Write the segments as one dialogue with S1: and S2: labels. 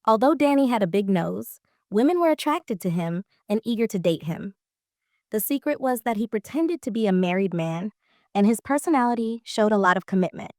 S1: Although Danny had a big nose, women were attracted to him and eager to date him. The secret was that he pretended to be a married man, and his personality showed a lot of commitment.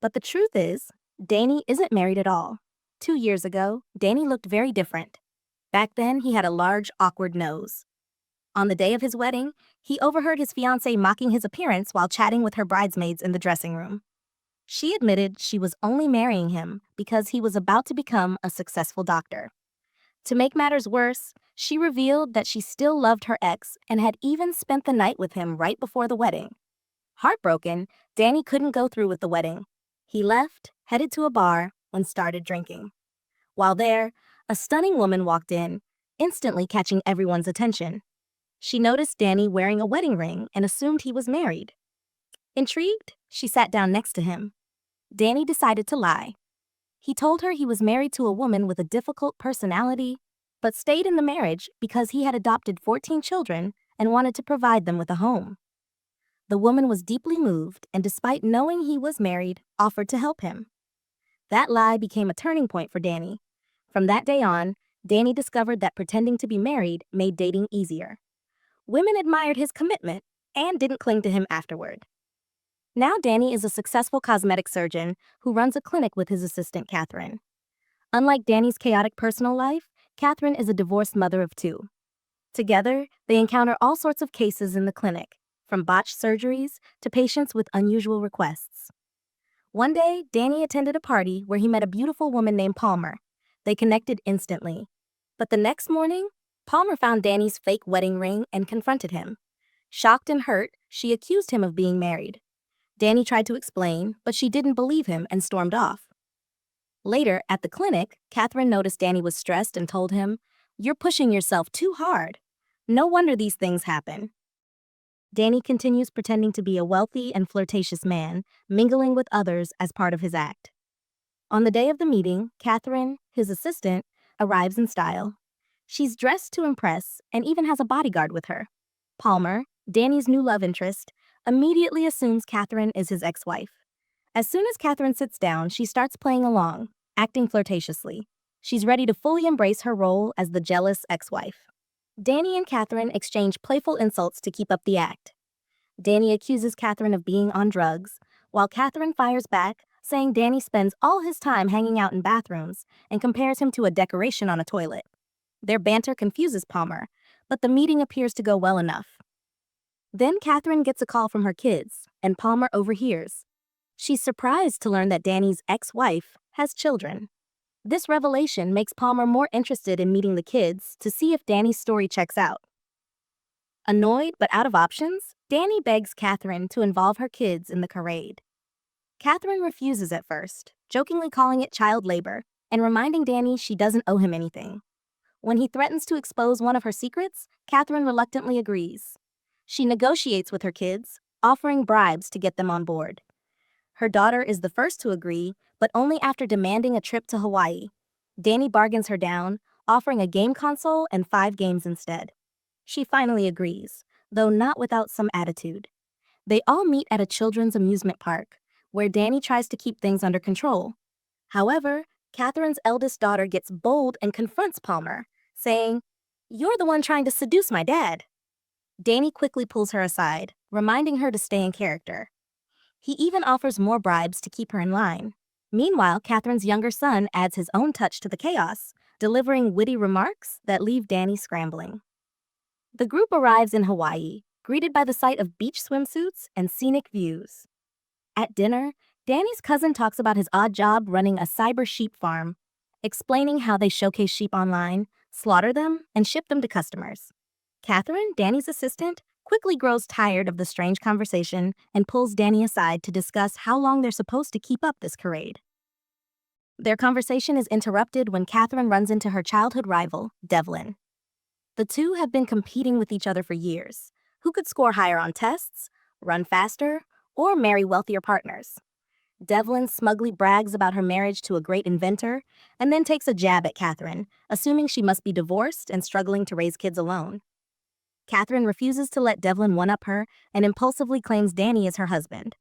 S1: But the truth is, Danny isn't married at all. 2 years ago, Danny looked very different. Back then, he had a large, awkward nose. On the day of his wedding, he overheard his fiancée mocking his appearance while chatting with her bridesmaids in the dressing room. She admitted she was only marrying him because he was about to become a successful doctor. To make matters worse, she revealed that she still loved her ex and had even spent the night with him right before the wedding. Heartbroken, Danny couldn't go through with the wedding. He left, headed to a bar, and started drinking. While there, a stunning woman walked in, instantly catching everyone's attention. She noticed Danny wearing a wedding ring and assumed he was married. Intrigued, she sat down next to him. Danny decided to lie. He told her he was married to a woman with a difficult personality, but stayed in the marriage because he had adopted 14 children and wanted to provide them with a home. The woman was deeply moved and, despite knowing he was married, offered to help him. That lie became a turning point for Danny. From that day on, Danny discovered that pretending to be married made dating easier. Women admired his commitment and didn't cling to him afterward. Now Danny is a successful cosmetic surgeon who runs a clinic with his assistant, Catherine. Unlike Danny's chaotic personal life, Catherine is a divorced mother of 2. Together, they encounter all sorts of cases in the clinic, from botched surgeries to patients with unusual requests. One day, Danny attended a party where he met a beautiful woman named Palmer. They connected instantly. But the next morning, Palmer found Danny's fake wedding ring and confronted him. Shocked and hurt, she accused him of being married. Danny tried to explain, but she didn't believe him and stormed off. Later, at the clinic, Catherine noticed Danny was stressed and told him, "You're pushing yourself too hard. No wonder these things happen." Danny continues pretending to be a wealthy and flirtatious man, mingling with others as part of his act. On the day of the meeting, Catherine, his assistant, arrives in style. She's dressed to impress and even has a bodyguard with her. Palmer, Danny's new love interest, immediately assumes Catherine is his ex-wife. As soon as Catherine sits down, she starts playing along, acting flirtatiously. She's ready to fully embrace her role as the jealous ex-wife. Danny and Catherine exchange playful insults to keep up the act. Danny accuses Catherine of being on drugs, while Catherine fires back, saying Danny spends all his time hanging out in bathrooms and compares him to a decoration on a toilet. Their banter confuses Palmer, but the meeting appears to go well enough. Then Catherine gets a call from her kids, and Palmer overhears. She's surprised to learn that Danny's ex-wife has children. This revelation makes Palmer more interested in meeting the kids to see if Danny's story checks out. Annoyed but out of options, Danny begs Catherine to involve her kids in the charade. Catherine refuses at first, jokingly calling it child labor and reminding Danny she doesn't owe him anything. When he threatens to expose one of her secrets, Catherine reluctantly agrees. She negotiates with her kids, offering bribes to get them on board. Her daughter is the first to agree, but only after demanding a trip to Hawaii. Danny bargains her down, offering a game console and 5 games instead. She finally agrees, though not without some attitude. They all meet at a children's amusement park, where Danny tries to keep things under control. However, Catherine's eldest daughter gets bold and confronts Palmer, saying, "You're the one trying to seduce my dad." Danny quickly pulls her aside, reminding her to stay in character. He even offers more bribes to keep her in line. Meanwhile, Catherine's younger son adds his own touch to the chaos, delivering witty remarks that leave Danny scrambling. The group arrives in Hawaii, greeted by the sight of beach swimsuits and scenic views. At dinner, Danny's cousin talks about his odd job running a cyber sheep farm, explaining how they showcase sheep online, slaughter them, and ship them to customers. Catherine, Danny's assistant, quickly grows tired of the strange conversation and pulls Danny aside to discuss how long they're supposed to keep up this charade. Their conversation is interrupted when Catherine runs into her childhood rival, Devlin. The two have been competing with each other for years. Who could score higher on tests, run faster, or marry wealthier partners? Devlin smugly brags about her marriage to a great inventor and then takes a jab at Catherine, assuming she must be divorced and struggling to raise kids alone. Catherine refuses to let Devlin one-up her and impulsively claims Danny is her husband.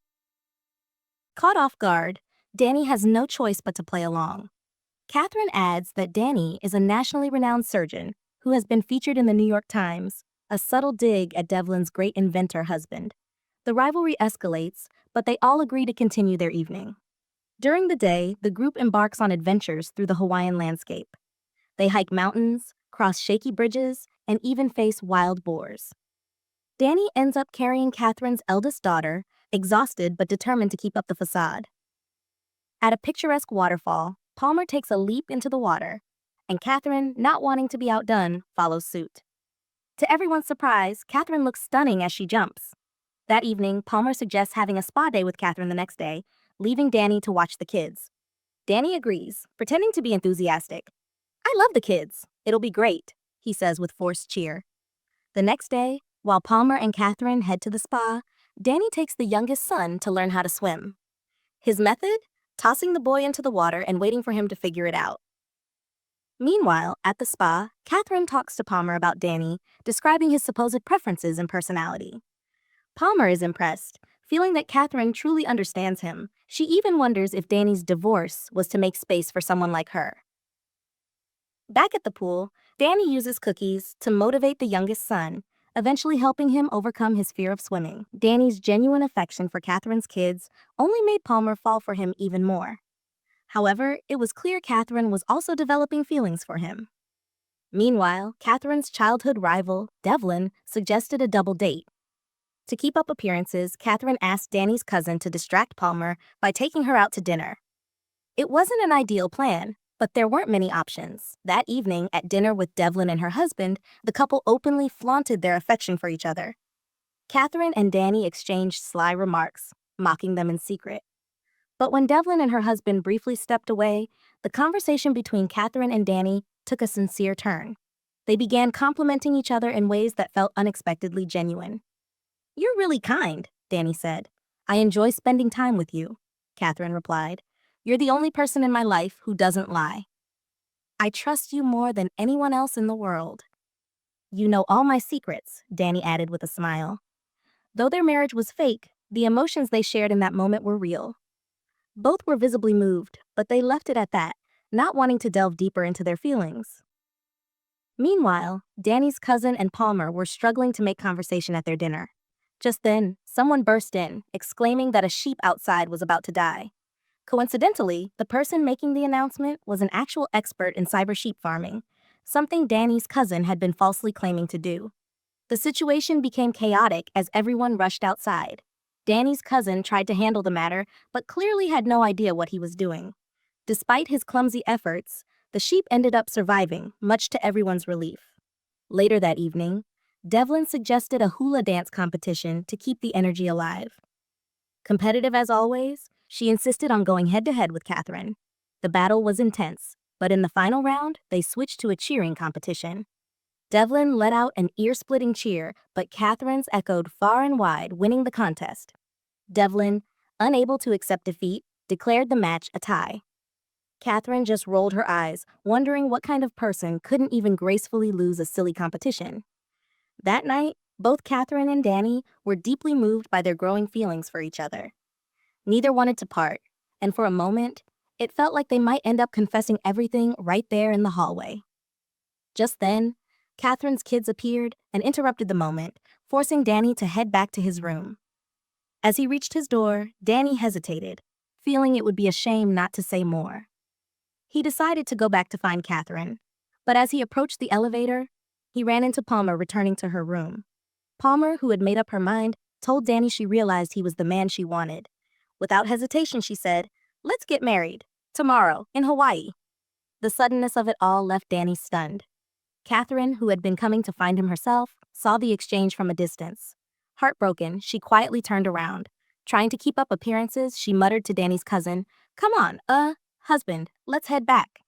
S1: Caught off guard, Danny has no choice but to play along. Catherine adds that Danny is a nationally renowned surgeon who has been featured in the New York Times, a subtle dig at Devlin's great inventor husband. The rivalry escalates, but they all agree to continue their evening. During the day, the group embarks on adventures through the Hawaiian landscape. They hike mountains, cross shaky bridges, and even face wild boars. Danny ends up carrying Catherine's eldest daughter, exhausted but determined to keep up the facade. At a picturesque waterfall, Palmer takes a leap into the water, and Catherine, not wanting to be outdone, follows suit. To everyone's surprise, Catherine looks stunning as she jumps. That evening, Palmer suggests having a spa day with Catherine the next day, leaving Danny to watch the kids. Danny agrees, pretending to be enthusiastic. "I love the kids. It'll be great," he says with forced cheer. The next day, while Palmer and Catherine head to the spa, Danny takes the youngest son to learn how to swim. His method? Tossing the boy into the water and waiting for him to figure it out. Meanwhile, at the spa, Catherine talks to Palmer about Danny, describing his supposed preferences and personality. Palmer is impressed, feeling that Catherine truly understands him. She even wonders if Danny's divorce was to make space for someone like her. Back at the pool, Danny uses cookies to motivate the youngest son, eventually helping him overcome his fear of swimming. Danny's genuine affection for Catherine's kids only made Palmer fall for him even more. However, it was clear Catherine was also developing feelings for him. Meanwhile, Catherine's childhood rival, Devlin, suggested a double date. To keep up appearances, Catherine asked Danny's cousin to distract Palmer by taking her out to dinner. It wasn't an ideal plan, but there weren't many options. That evening, at dinner with Devlin and her husband, the couple openly flaunted their affection for each other. Catherine and Danny exchanged sly remarks, mocking them in secret. But when Devlin and her husband briefly stepped away, the conversation between Catherine and Danny took a sincere turn. They began complimenting each other in ways that felt unexpectedly genuine. "You're really kind," Danny said. "I enjoy spending time with you," Catherine replied. "You're the only person in my life who doesn't lie. I trust you more than anyone else in the world." "You know all my secrets," Danny added with a smile. Though their marriage was fake, the emotions they shared in that moment were real. Both were visibly moved, but they left it at that, not wanting to delve deeper into their feelings. Meanwhile, Danny's cousin and Palmer were struggling to make conversation at their dinner. Just then, someone burst in, exclaiming that a sheep outside was about to die. Coincidentally, the person making the announcement was an actual expert in cyber sheep farming, something Danny's cousin had been falsely claiming to do. The situation became chaotic as everyone rushed outside. Danny's cousin tried to handle the matter, but clearly had no idea what he was doing. Despite his clumsy efforts, the sheep ended up surviving, much to everyone's relief. Later that evening, Devlin suggested a hula dance competition to keep the energy alive. Competitive as always, she insisted on going head-to-head with Catherine. The battle was intense, but in the final round, they switched to a cheering competition. Devlin let out an ear-splitting cheer, but Catherine's echoed far and wide, winning the contest. Devlin, unable to accept defeat, declared the match a tie. Catherine just rolled her eyes, wondering what kind of person couldn't even gracefully lose a silly competition. That night, both Catherine and Danny were deeply moved by their growing feelings for each other. Neither wanted to part, and for a moment, it felt like they might end up confessing everything right there in the hallway. Just then, Catherine's kids appeared and interrupted the moment, forcing Danny to head back to his room. As he reached his door, Danny hesitated, feeling it would be a shame not to say more. He decided to go back to find Catherine, but as he approached the elevator, he ran into Palmer returning to her room. Palmer, who had made up her mind, told Danny she realized he was the man she wanted. Without hesitation, she said, "Let's get married. Tomorrow, in Hawaii." The suddenness of it all left Danny stunned. Catherine, who had been coming to find him herself, saw the exchange from a distance. Heartbroken, she quietly turned around. Trying to keep up appearances, she muttered to Danny's cousin, "Come on, husband, let's head back."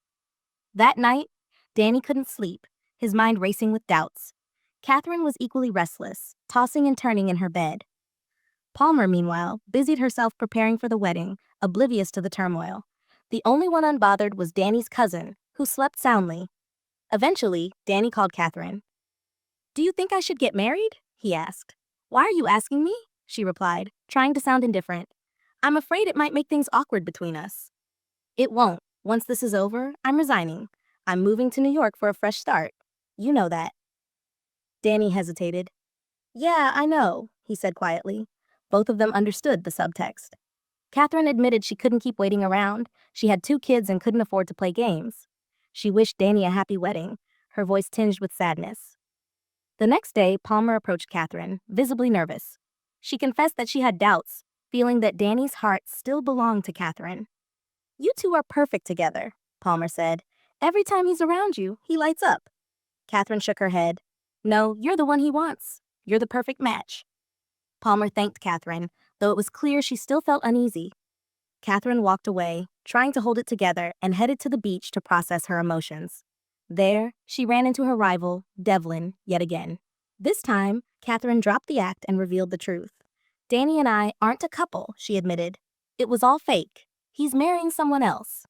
S1: That night, Danny couldn't sleep, his mind racing with doubts. Catherine was equally restless, tossing and turning in her bed. Palmer, meanwhile, busied herself preparing for the wedding, oblivious to the turmoil. The only one unbothered was Danny's cousin, who slept soundly. Eventually, Danny called Catherine. "Do you think I should get married?" he asked. "Why are you asking me?" she replied, trying to sound indifferent. "I'm afraid it might make things awkward between us." "It won't. Once this is over, I'm resigning. I'm moving to New York for a fresh start. You know that. Danny hesitated. Yeah, I know, he said quietly. Both of them understood the subtext. Catherine admitted she couldn't keep waiting around. She had 2 kids and couldn't afford to play games. She wished Danny a happy wedding, her voice tinged with sadness. The next day, Palmer approached Catherine, visibly nervous. She confessed that she had doubts, feeling that Danny's heart still belonged to Catherine. You two are perfect together, Palmer said. Every time he's around you, he lights up. Catherine shook her head. No, you're the one he wants. You're the perfect match. Palmer thanked Catherine, though it was clear she still felt uneasy. Catherine walked away, trying to hold it together, and headed to the beach to process her emotions. There, she ran into her rival, Devlin, yet again. This time, Catherine dropped the act and revealed the truth. Danny and I aren't a couple, she admitted. It was all fake. He's marrying someone else.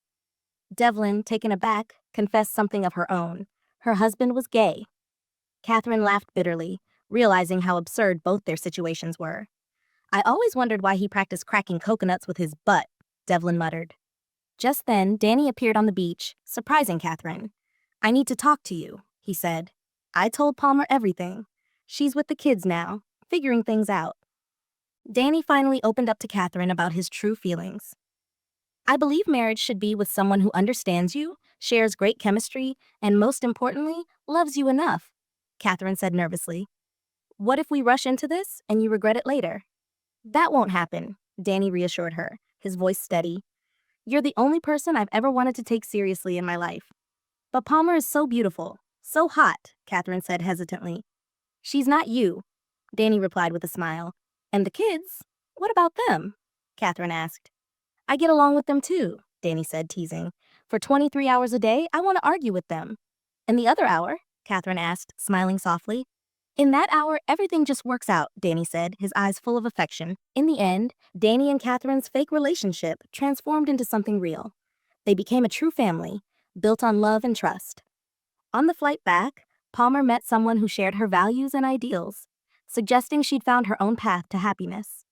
S1: Devlin, taken aback, confessed something of her own. Her husband was gay. Catherine laughed bitterly, realizing how absurd both their situations were. I always wondered why he practiced cracking coconuts with his butt, Devlin muttered. Just then, Danny appeared on the beach, surprising Catherine. I need to talk to you, he said. I told Palmer everything. She's with the kids now, figuring things out. Danny finally opened up to Catherine about his true feelings. I believe marriage should be with someone who understands you, shares great chemistry, and most importantly, loves you enough, Catherine said nervously. What if we rush into this and you regret it later? That won't happen, Danny reassured her, his voice steady. You're the only person I've ever wanted to take seriously in my life. But Palmer is so beautiful, so hot, Catherine said hesitantly. She's not you, Danny replied with a smile. And the kids? What about them? Catherine asked. I get along with them too, Danny said, teasing. For 23 hours a day, I want to argue with them. And the other hour? Catherine asked, smiling softly. In that hour, everything just works out, Danny said, his eyes full of affection. In the end, Danny and Catherine's fake relationship transformed into something real. They became a true family, built on love and trust. On the flight back, Palmer met someone who shared her values and ideals, suggesting she'd found her own path to happiness.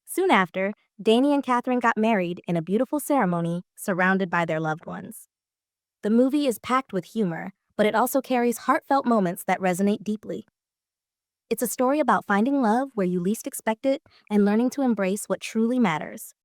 S1: Soon after, Danny and Catherine got married in a beautiful ceremony surrounded by their loved ones. The movie is packed with humor, but it also carries heartfelt moments that resonate deeply. It's a story about finding love where you least expect it and learning to embrace what truly matters.